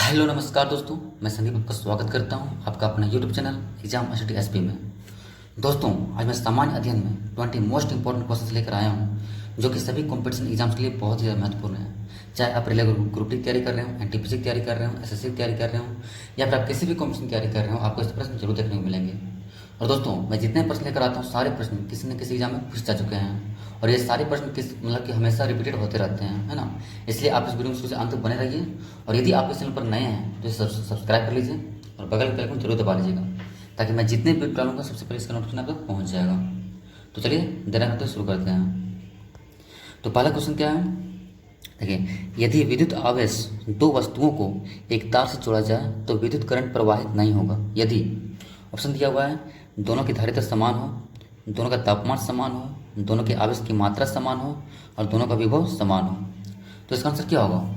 Hello नमस्कार दोस्तों, मैं संदीप आपका स्वागत करता हूं आपका अपना YouTube channel exam study SP में। दोस्तों, आज मैं सामान्य अध्ययन में 20 मोस्ट इंपॉर्टेंट क्वेश्चंस लेकर आया हूं जो कि सभी कॉम्पिटिशन एग्जाम्स के लिए बहुत ही ज़्यादा महत्वपूर्ण है। चाहे आप रेलवे ग्रुप डी की तैयारी कर रहे हो, एनटीपीसी की तैयारी कर रहे हो, एसएससी की तैयारी कर रहे हो या फिर आप किसी भी कॉम्पिटिशन की तैयारी कर रहे हो, आपको इस प्रश्न जरूर देखने को मिलेंगे। और दोस्तों, मैं जितने प्रश्न लेकर आता हूँ सारे प्रश्न किसी न किसी एग्जाम में पूछ जा चुके हैं और ये सारे प्रश्न मतलब कि हमेशा रिपीटेड होते रहते हैं, है ना। इसलिए आप इस वीडियो में शुरू से अंत तक बने रहिए और यदि आप इस चैनल पर नए हैं तो इसे सब्सक्राइब कर लीजिए और बगल के बेल आइकन जरूर दबा लीजिएगा ताकि मैं जितने भी डालूंगा सबसे पहले इसका नोटिफिकेशन आप तक पहुँच जाएगा। तो चलिए देर करते शुरू करते हैं। तो पहला क्वेश्चन क्या है, देखिए, यदि विद्युत आवेश दो वस्तुओं को एक तार से जोड़ा जाए तो विद्युत करंट प्रवाहित नहीं होगा यदि ऑप्शन दिया हुआ है दोनों की धारिता समान हो, दोनों का तापमान समान हो, दोनों के आवेश की मात्रा समान हो और दोनों का विभव समान हो। तो इसका आंसर क्या होगा?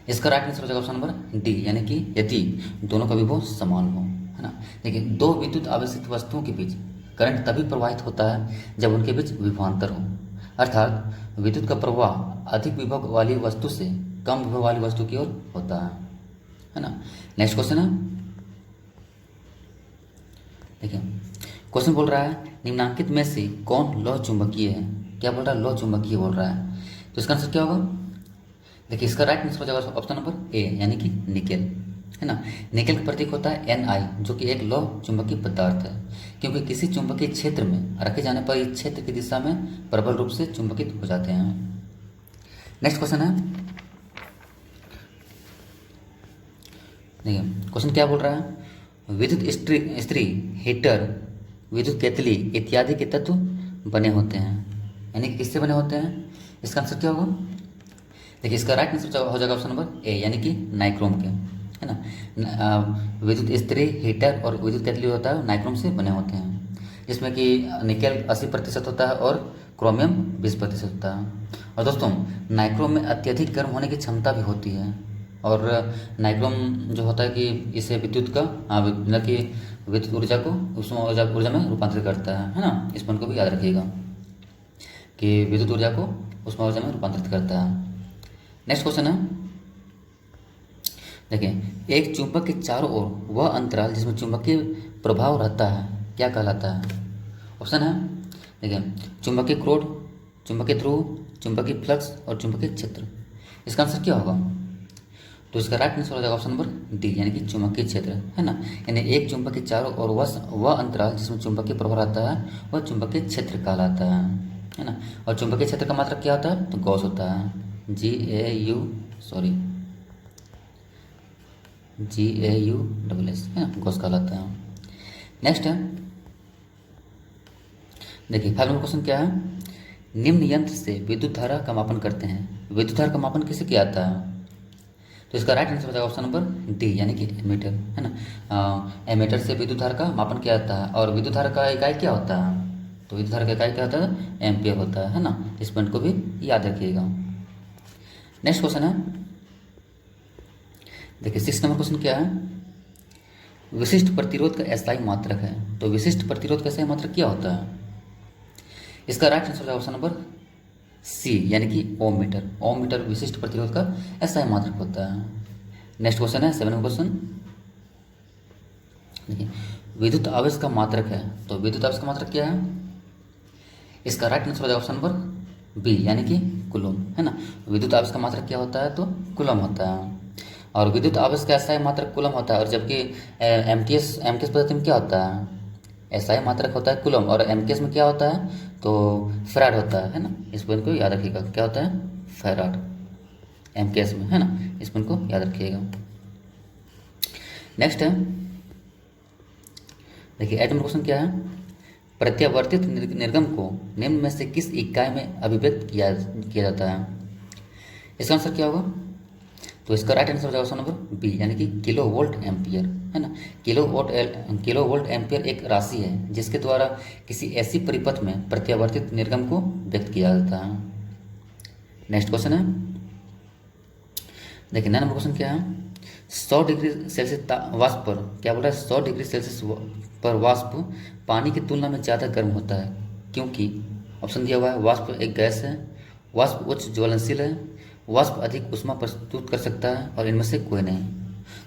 इसका राइट आंसर हो जाएगा ऑप्शन नंबर डी, यानी कि यदि दोनों का विभव समान हो, है ना। देखिए, दो विद्युत आवेशित वस्तुओं के बीच करंट तभी प्रवाहित होता है जब उनके बीच विभवांतर हो, अर्थात विद्युत का प्रवाह अधिक विभव वाली वस्तु से कम विभव वाली वस्तु की ओर होता है ना। नेक्स्ट क्वेश्चन है, देखिए, क्वेश्चन बोल रहा है निम्नांकित में से कौन लौह चुंबकीय है। क्या बोल रहा है? लौह चुंबकीय बोल रहा है। तो इसका आंसर क्या होगा? देखिए, इसका राइट आंसर हो जाएगा ऑप्शन नंबर ए, यानी कि निकेल, है ना। निकेल का प्रतीक होता है Ni, जो कि एक लौह चुंबकीय पदार्थ है, क्योंकि किसी चुंबकीय क्षेत्र में रखे जाने पर इस क्षेत्र की दिशा में प्रबल रूप से चुंबकित हो जाते हैं। नेक्स्ट क्वेश्चन है, देखिए क्वेश्चन क्या बोल रहा है, विद्युत इस्त्री, हीटर, विद्युत केतली इत्यादि के तत्व बने होते हैं, यानी कि किससे बने होते हैं? इसका आंसर क्या होगा? देखिए, इसका राइट आंसर हो जाएगा ऑप्शन नंबर ए, यानी कि नाइक्रोम के, है ना। विद्युत इस्त्री, हीटर और विद्युत केतली होता है नाइक्रोम से बने होते हैं, जिसमें कि निकेल 80% होता है और क्रोमियम 20% होता है। और दोस्तों, नाइक्रोम में अत्यधिक गर्म होने की क्षमता भी होती है और नाइक्रोम जो होता है कि इसे विद्युत का मतलब कि विद्युत ऊर्जा को उष्मा ऊर्जा में रूपांतरित करता है ना। इस पॉइंट को भी याद रखिएगा कि विद्युत ऊर्जा को उष्मा ऊर्जा में रूपांतरित करता है। नेक्स्ट क्वेश्चन है, देखिए, एक चुंबक के चारों ओर वह अंतराल जिसमें चुंबकीय प्रभाव रहता है क्या कहलाता है? ऑप्शन है, देखिए, चुंबकीय क्रोड, चुंबकीय ध्रुव, चुंबकीय फ्लक्स और चुंबकीय क्षेत्र। इसका आंसर क्या होगा? तो इसका राइट आंसर हो जाएगा ऑप्शन नंबर डी, यानी कि चुंबकीय क्षेत्र, है ना। यानी एक चुंबक के चारों ओर वह अंतराल जिसमें चुंबकीय प्रभाव रहता है वह चुंबकीय क्षेत्र कहलाता है ना। और चुंबकीय क्षेत्र का मात्रक क्या होता है? तो गॉस होता है, GAUSS, है ना, गॉस कहलाता है। नेक्स्ट है, देखिए, 5 नंबर क्वेश्चन क्या है, निम्न यंत्र से विद्युत धारा का मापन करते हैं। विद्युत धारा का मापन किसे किया जाता है? तो इसका राइट आंसर हो जाएगा ऑप्शन नंबर डी, यानी कि एमीटर, है ना। एमीटर से विद्युत धारा का मापन किया जाता है और विद्युत धारा का इकाई क्या होता है? तो विद्युत धारा का इकाई क्या होता है? एम्पियर होता है ना। इस पॉइंट को भी याद रखिएगा। नेक्स्ट क्वेश्चन है, देखिए 6 नंबर क्वेश्चन क्या है, विशिष्ट प्रतिरोध का एसआई मात्रक है। तो विशिष्ट प्रतिरोध का एसआई मात्रक क्या होता है? इसका राइट आंसर है ऑप्शन नंबर सी, यानी कि ओम मीटर। ओम मीटर विशिष्ट प्रतिरोध का एसआई मात्रक होता है। नेक्स्ट क्वेश्चन है 7 क्वेश्चन, देखिए, विद्युत आवेश का मात्रक है। तो विद्युत आवेश का मात्रक क्या है? इसका राइट आंसर हो जाएगा ऑप्शन नंबर बी, यानी कि कूलम, है ना। विद्युत आवेश का मात्रक क्या होता है? तो कूलम होता है और विद्युत आवेश का एसआई मात्रक कूलम होता है। और जबकि एमटीएस पद्धति में क्या होता है? एसआई मात्रक होता है कूलम और एमकेएस में क्या होता है? तो फैराड होता है ना। इस पॉइंट को याद रखिएगा, क्या होता है? फैराड एमकेएस में, है ना। इस पॉइंट को याद रखिएगा। नेक्स्ट है, देखिए 8 नंबर क्वेश्चन क्या है, प्रत्यावर्तित निर्गम को निम्न में से किस इकाई में अभिव्यक्त किया जाता है? इसका आंसर क्या होगा? तो इसका राइट आंसर हो जाएगा ऑप्शन नंबर बी, यानी कि किलो वोल्ट एम्पियर, है ना। किलो वोल्ट एम्पियर एक राशि है जिसके द्वारा किसी ऐसी परिपथ में प्रत्यावर्तित निर्गम को व्यक्त किया जाता है। नेक्स्ट क्वेश्चन है, देखिए 9 नंबर क्वेश्चन क्या है, 100 डिग्री सेल्सियस वाष्प पर क्या बोल रहा है? 100 डिग्री सेल्सियस पर वाष्प पानी की तुलना में ज़्यादा गर्म होता है क्योंकि ऑप्शन दिया हुआ है वाष्प एक गैस है, वाष्प उच्च ज्वलनशील है, वाष्प अधिक ऊष्मा प्रस्तुत कर सकता है और इनमें से कोई नहीं।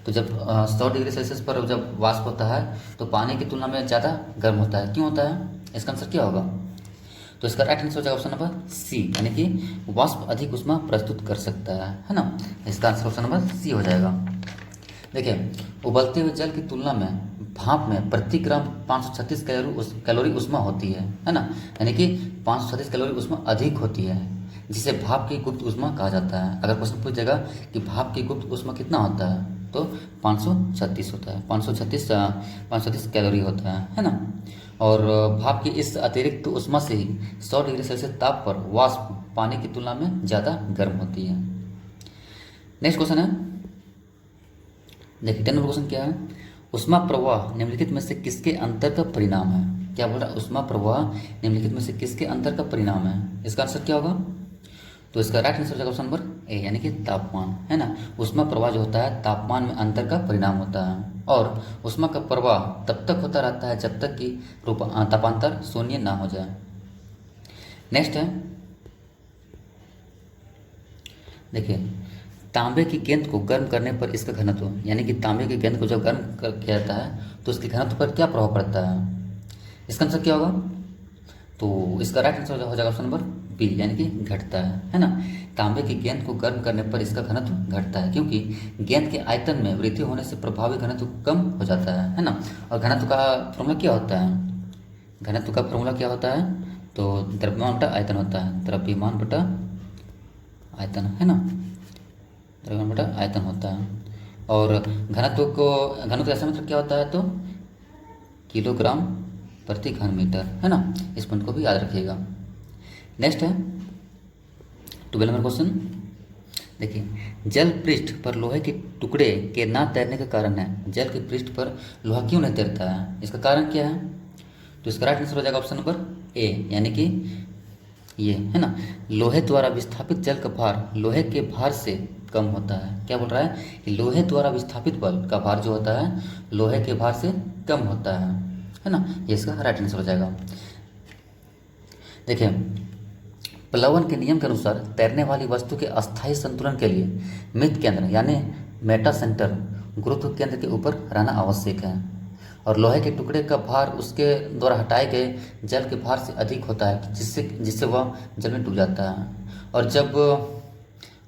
तो जब 100 डिग्री सेल्सियस पर जब वाष्प होता है तो पानी की तुलना में ज़्यादा गर्म होता है। क्यों होता है? इसका आंसर क्या होगा? तो इसका राइट आंसर हो जाएगा ऑप्शन नंबर सी, यानी कि वाष्प अधिक ऊष्मा प्रस्तुत कर सकता है ना। इसका आंसर ऑप्शन नंबर सी हो जाएगा। देखिए, उबलते हुए जल की तुलना में भाप में प्रति ग्राम 536 कैलोरी ऊष्मा होती है ना, यानी कि 536 कैलोरी ऊष्मा अधिक होती है, जिसे भाप की गुप्त ऊष्मा कहा जाता है। अगर क्वेश्चन पूछ जाएगा कि भाप की गुप्त ऊष्मा कितना होता है तो 536 होता है, 536 कैलोरी होता है ना। और भाप की इस अतिरिक्त ऊष्मा से ही 100 डिग्री सेल्सियस ताप पर वाष्प पानी की तुलना में ज़्यादा गर्म होती है। नेक्स्ट क्वेश्चन है, देखिए 10 नंबर क्वेश्चन क्या है, ऊष्मा प्रवाह निम्नलिखित में से किसके अंतर का परिणाम है? क्या बोल रहा है? ऊष्मा प्रवाह निम्नलिखित में से किसके अंतर का परिणाम है? इसका आंसर क्या होगा? तो इसका राइट आंसर हो जाएगा ऑप्शन नंबर ए, यानी कि तापमान, है ना। ऊष्मा प्रवाह जो होता है तापमान में अंतर का परिणाम होता है, और ऊष्मा का प्रवाह तब तक होता रहता है जब तक कि तापांतर शून्य ना हो जाए। नेक्स्ट है, देखिए, तांबे की गेंद को गर्म करने पर इसका घनत्व, यानी कि तांबे की गेंद को जब गर्म किया जाता है तो उसके घनत्व पर क्या प्रभाव पड़ता है? इसका आंसर क्या होगा? तो इसका राइट आंसर हो जाएगा ऑप्शन नंबर बी, यानी कि घटता है ना। तांबे की गेंद को गर्म करने पर इसका घनत्व घटता है, क्योंकि गेंद के आयतन में वृद्धि होने से प्रभावी घनत्व कम हो जाता है ना। और घनत्व का फॉर्मूला क्या होता है? घनत्व का फॉर्मूला क्या होता है? तो द्रव्यमान बटा आयतन होता है, द्रव्यमान बटा आयतन, है ना, द्रव्यमान बटा आयतन होता है। और घनत्व ऐसा मतलब क्या होता है? तो किलोग्राम प्रति घन मीटर, है ना। इस पॉइंट को भी याद रखिएगा। नेक्स्ट है 12 नंबर क्वेश्चन, देखिए, जल पृष्ठ पर लोहे के टुकड़े के ना तैरने का कारण है। जल के पृष्ठ पर लोहा क्यों नहीं तैरता है? इसका कारण क्या है? तो इसका राइट आंसर हो जाएगा ऑप्शन नंबर ए, यानी कि ये, है ना, लोहे द्वारा विस्थापित जल का भार लोहे के भार से कम होता है। क्या बोल रहा है कि लोहे द्वारा विस्थापित बल का भार जो होता है लोहे के भार से कम होता है ना। ये इसका राइट आंसर हो जाएगा। देखिए, प्लवन के नियम के अनुसार तैरने वाली वस्तु के अस्थायी संतुलन के लिए मित केंद्र यानी मेटा सेंटर गुरुत्व केंद्र के ऊपर रहना आवश्यक है, और लोहे के टुकड़े का भार उसके द्वारा हटाए गए जल के भार से अधिक होता है, जिससे वह जल में डूब जाता है। और जब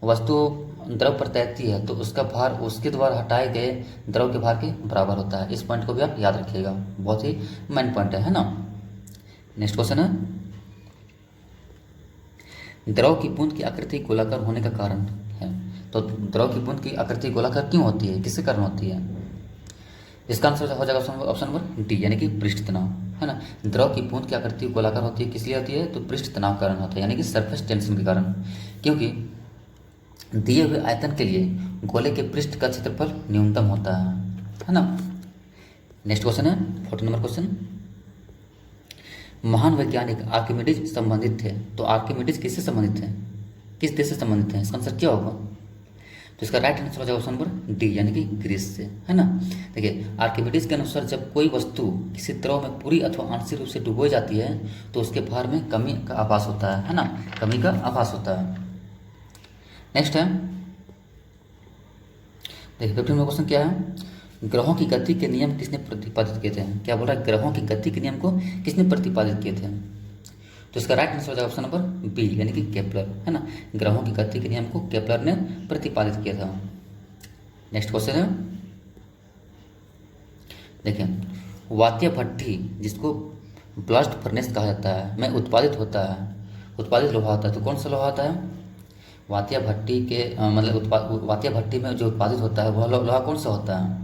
वस्तु द्रव पर तैरती है तो उसका भार उसके द्वारा हटाए गए द्रव के भार के बराबर होता है। इस पॉइंट को भी आप याद रखिएगा, बहुत ही मेन पॉइंट है ना। नेक्स्ट क्वेश्चन है, द्रव की बूंद की आकृति गोलाकार होने का कारण है। तो द्रव की बूंद की आकृति गोलाकार क्यों होती है, किसके कारण होती है? इसका आंसर हो जाएगा ऑप्शन नंबर डी, यानी कि पृष्ठ तनाव, है ना। द्रव की बूंद की आकृति गोलाकार होती है, किस लिए होती है? तो पृष्ठ तनाव कारण होता है, यानी कि सरफेस टेंशन के कारण, क्योंकि दिए हुए आयतन के लिए गोले के पृष्ठ का क्षेत्रफल न्यूनतम होता है ना। नेक्स्ट क्वेश्चन है 14 नंबर क्वेश्चन, महान वैज्ञानिक आर्किमिडीज संबंधित थे। तो आर्किमिडीज किससे संबंधित है, किस देश से संबंधित है? इसका आंसर क्या होगा? तो इसका राइट आंसर हो जाएगा ऑप्शन नंबर डी, यानी कि ग्रीस से, है ना। देखिए, आर्किमिडीज के अनुसार जब कोई वस्तु किसी द्रव में पूरी अथवा आंशिक रूप से डुबोई जाती है तो उसके भार में कमी का आभास होता है ना, कमी का आभास होता है। नेक्स्ट है, देखिए 15 नंबर क्वेश्चन क्या है, ग्रहों की गति के नियम किसने प्रतिपादित किए थे? क्या बोल रहा है? ग्रहों की गति के नियम को किसने प्रतिपादित किए थे? तो इसका राइट आंसर हो जाएगा ऑप्शन नंबर बी, यानी कि केपलर, है ना। ग्रहों की गति के नियम को केपलर ने प्रतिपादित किया था। नेक्स्ट क्वेश्चन है, देखिए, वात्य भट्ठी जिसको ब्लास्ट फर्नेस कहा जाता है में उत्पादित लोहा होता है। तो कौन सा लोहा होता है? वात्य भट्टी के वात्य भट्टी में जो उत्पादित होता है वह लोहा कौन सा होता है?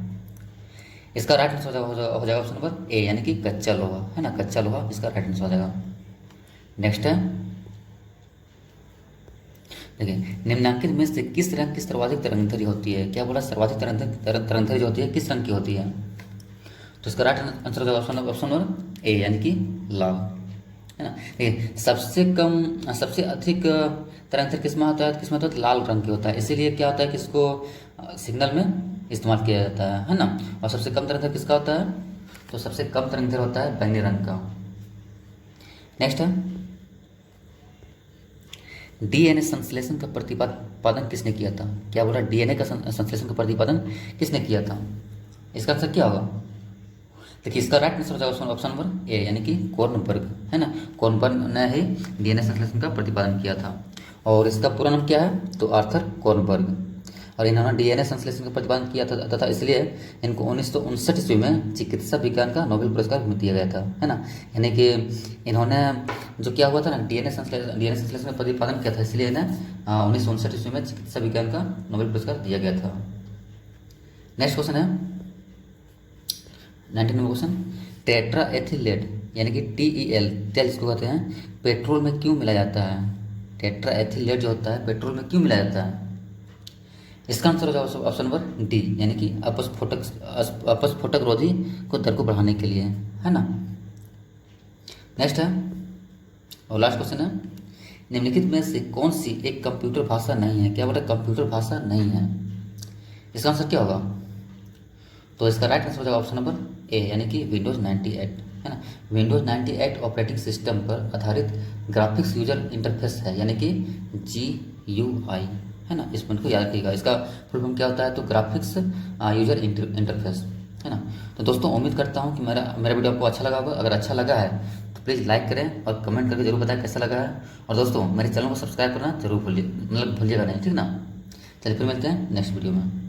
इसका राइट आंसर हो जाएगा ऑप्शन नंबर ए, यानी कि कच्चा लोहा, है ना, कच्चा लोहा इसका राइट आंसर हो जाएगा। नेक्स्ट है, देखिए, निम्नांकित में से किस रंग की सर्वाधिक तरंगधरी होती है? क्या बोला? सर्वाधिक तरंगधरी जो होती है किस रंग की होती है? तो इसका राइट आंसर हो जाएगा ऑप्शन नंबर ए, यानी कि लाल, है ना। देखिए, सबसे अधिक तरंगधरी किसमें होता है? लाल रंग की होता है। इसीलिए क्या होता है कि इसको सिग्नल में इस्तेमाल किया जाता है ना। और सबसे कम तरंगधर किसका होता है? तो सबसे कम तरंगधर होता है बैंगनी रंग का। नेक्स्ट है, डीएनए संश्लेषण का प्रतिपादन किसने किया था? क्या बोला? डीएनए का संश्लेषण का प्रतिपादन किसने किया था? इसका आंसर क्या होगा? देखिए इसका राइट आंसर हो जाएगा ऑप्शन नंबर ए, यानी कि कॉर्नबर्ग, है ना। कॉर्नबर्ग ने ही डीएनए संश्लेषण का प्रतिपादन किया था। और इसका पूरा नाम क्या है? तो आर्थर कॉर्नबर्ग। और इन्होंने डीएनए संश्लेषण का प्रतिपादन किया था तथा इसलिए इनको 1959 ईस्वी में चिकित्सा विज्ञान का नोबेल पुरस्कार भी दिया गया था, है ना। यानी कि इन्होंने जो क्या हुआ था ना, डीएनए संश्लेषण का प्रतिपादन किया था, इसलिए इन्हें 1959 ईस्वी में चिकित्सा विज्ञान का नोबेल पुरस्कार दिया गया था। नेक्स्ट क्वेश्चन है 19 नंबर क्वेश्चन, टेट्रा एथिलेट यानी कि TEL, तेल इसको कहते हैं, पेट्रोल में क्यों मिलाया जाता है? टेट्रा एथिलेट जो होता है पेट्रोल में क्यों मिलाया जाता है? इसका आंसर हो जाएगा ऑप्शन नंबर डी, यानी कि अपस्फोटक रोधी को दर को बढ़ाने के लिए, है ना। नेक्स्ट है और लास्ट क्वेश्चन है, निम्नलिखित में से कौन सी एक कंप्यूटर भाषा नहीं है? क्या बोला? कंप्यूटर भाषा नहीं है। इसका आंसर क्या होगा? तो इसका राइट आंसर हो जाएगा ऑप्शन नंबर ए, यानी कि विंडोज़ 98, है ना। विंडोज़ 98 ऑपरेटिंग सिस्टम पर आधारित ग्राफिक्स यूजर इंटरफेस है, यानी कि GUI, है ना। इस पॉइंट को याद रखिएगा। इसका फुल फॉर्म क्या होता है? तो ग्राफिक्स यूजर इंटरफेस, है ना। तो दोस्तों उम्मीद करता हूँ कि मेरा वीडियो आपको अच्छा लगा होगा। अगर अच्छा लगा है तो प्लीज़ लाइक करें और कमेंट करके जरूर बताएं कैसा लगा है। और दोस्तों मेरे चैनल को सब्सक्राइब करना जरूर भूलिएगा नहीं, ठीक ना। चलिए फिर मिलते हैं नेक्स्ट वीडियो में।